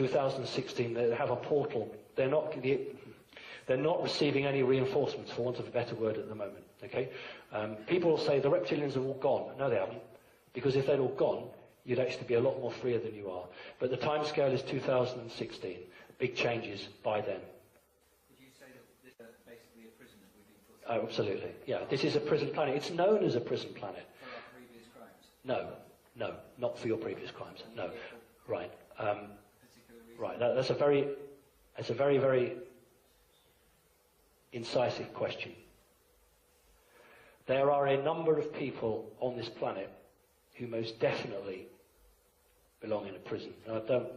2016, they have a portal. They're not receiving any reinforcements, for want of a better word, at the moment. Okay, people will say the reptilians have all gone. No, they haven't, because if they'd all gone, you'd actually be a lot more freer than you are. But the timescale is 2016. Big changes by then. Did you say that this is basically a prison that we've been put through? Oh, absolutely. Yeah, this is a prison planet. It's known as a prison planet. For our previous crimes? No, not for your previous crimes. No, right. Particular reason? Right. That's a very, very incisive question. There are a number of people on this planet who most definitely belong in a prison. Now, don't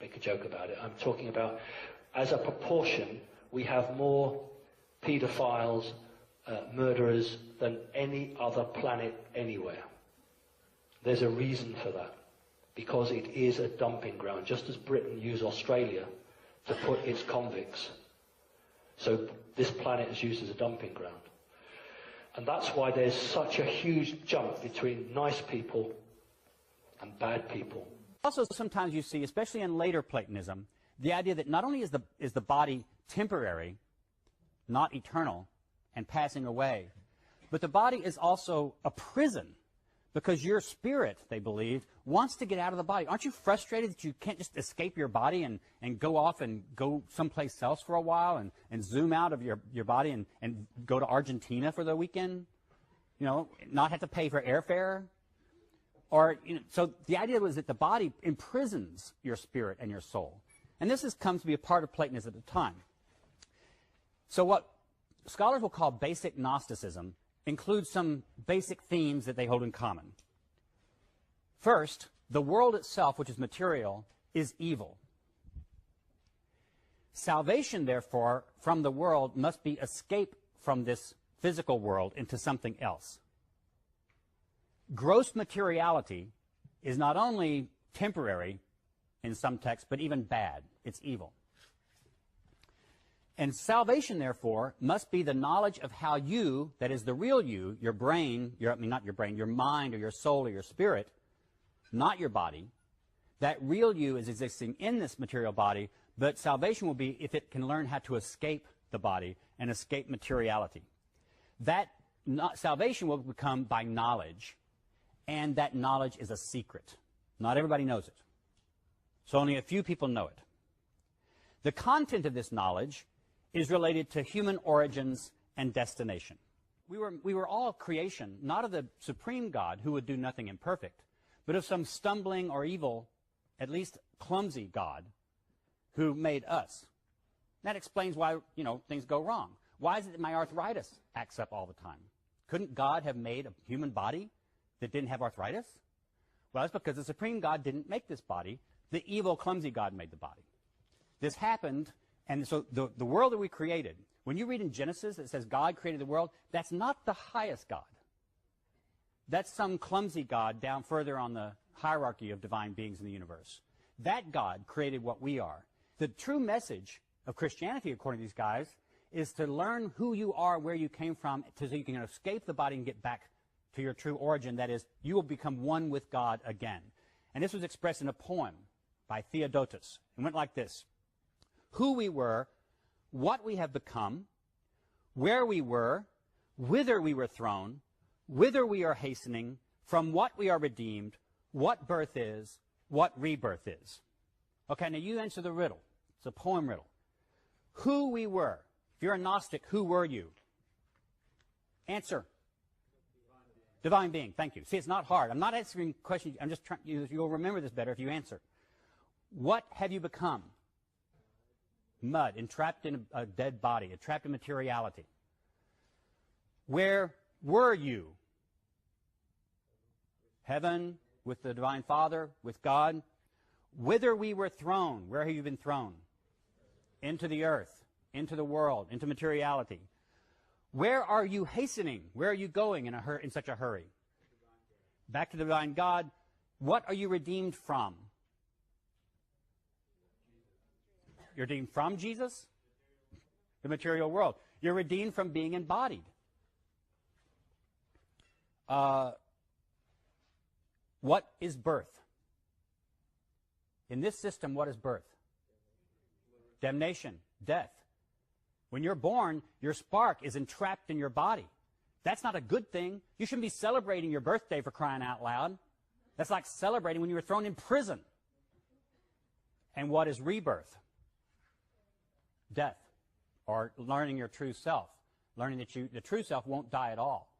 make a joke about it. I'm talking about, as a proportion, we have more paedophiles, murderers than any other planet anywhere. There's a reason for that, because it is a dumping ground, just as Britain used Australia to put its convicts. So this planet is used as a dumping ground. And that's why there's such a huge jump between nice people and bad people. Also, sometimes you see, especially in later Platonism, the idea that not only is the body temporary, not eternal, and passing away, but the body is also a prison, because your spirit, they believe, wants to get out of the body. Aren't you frustrated that you can't just escape your body and go off and go someplace else for a while and zoom out of your body and go to Argentina for the weekend? You know, not have to pay for airfare? Or, you know, so the idea was that the body imprisons your spirit and your soul. And this comes to be a part of Platonism at the time. So what scholars will call basic Gnosticism includes some basic themes that they hold in common. First, the world itself, which is material, is evil. Salvation, therefore, from the world must be escape from this physical world into something else. Gross materiality is not only temporary in some texts, but even bad. It's evil. And salvation, therefore, must be the knowledge of how you, that is the real you, your brain, not your brain, your mind or your soul or your spirit, not your body, that real you is existing in this material body, but salvation will be if it can learn how to escape the body and escape materiality. That salvation will become by knowledge, and that knowledge is a secret. Not everybody knows it. So only a few people know it. The content of this knowledge is related to human origins and destination. We were all creation, not of the supreme God who would do nothing imperfect, but of some stumbling or evil, at least clumsy God who made us. That explains why, things go wrong. Why is it that my arthritis acts up all the time? Couldn't God have made a human body that didn't have arthritis? Well, it's because the supreme God didn't make this body. The evil, clumsy God made the body. This happened. And so the world that we created, when you read in Genesis that says God created the world, that's not the highest God. That's some clumsy God down further on the hierarchy of divine beings in the universe. That God created what we are. The true message of Christianity, according to these guys, is to learn who you are, where you came from, so you can escape the body and get back to your true origin. That is, you will become one with God again. And this was expressed in a poem by Theodotus. It went like this. Who we were, what we have become, where we were, whither we were thrown, whither we are hastening, from what we are redeemed, what birth is, what rebirth is. Okay, now you answer the riddle. It's a poem riddle. Who we were. If you're a Gnostic, who were you? Answer. Divine being. Thank you. See, it's not hard. I'm not answering questions. I'm just trying. You'll remember this better if you answer. What have you become? Mud, entrapped in a dead body, entrapped in materiality. Where were you? Heaven, with the Divine Father, with God. Whither we were thrown. Where have you been thrown? Into the earth, into the world, into materiality. Where are you hastening? Where are you going in such a hurry? Back to the Divine God. What are you redeemed from? You're redeemed from Jesus? The material world. You're redeemed from being embodied. What is birth? In this system, what is birth? Damnation, death. When you're born, your spark is entrapped in your body. That's not a good thing. You shouldn't be celebrating your birthday, for crying out loud. That's like celebrating when you were thrown in prison. And what is rebirth? Death. Or learning your true self. Learning that the true self won't die at all.